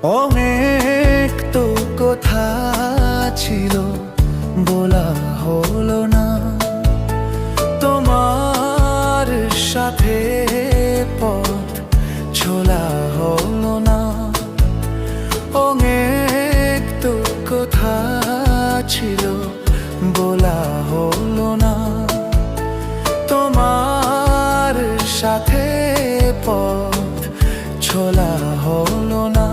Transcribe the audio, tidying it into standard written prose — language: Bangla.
অনেক তো কথা ছিল বলা হলো না, তোমার সাথে পথ ছোলা হলো না। অনেক তো কথা ছিল বলা হলো না, তোমার সাথে পথ ছোলা হলো না।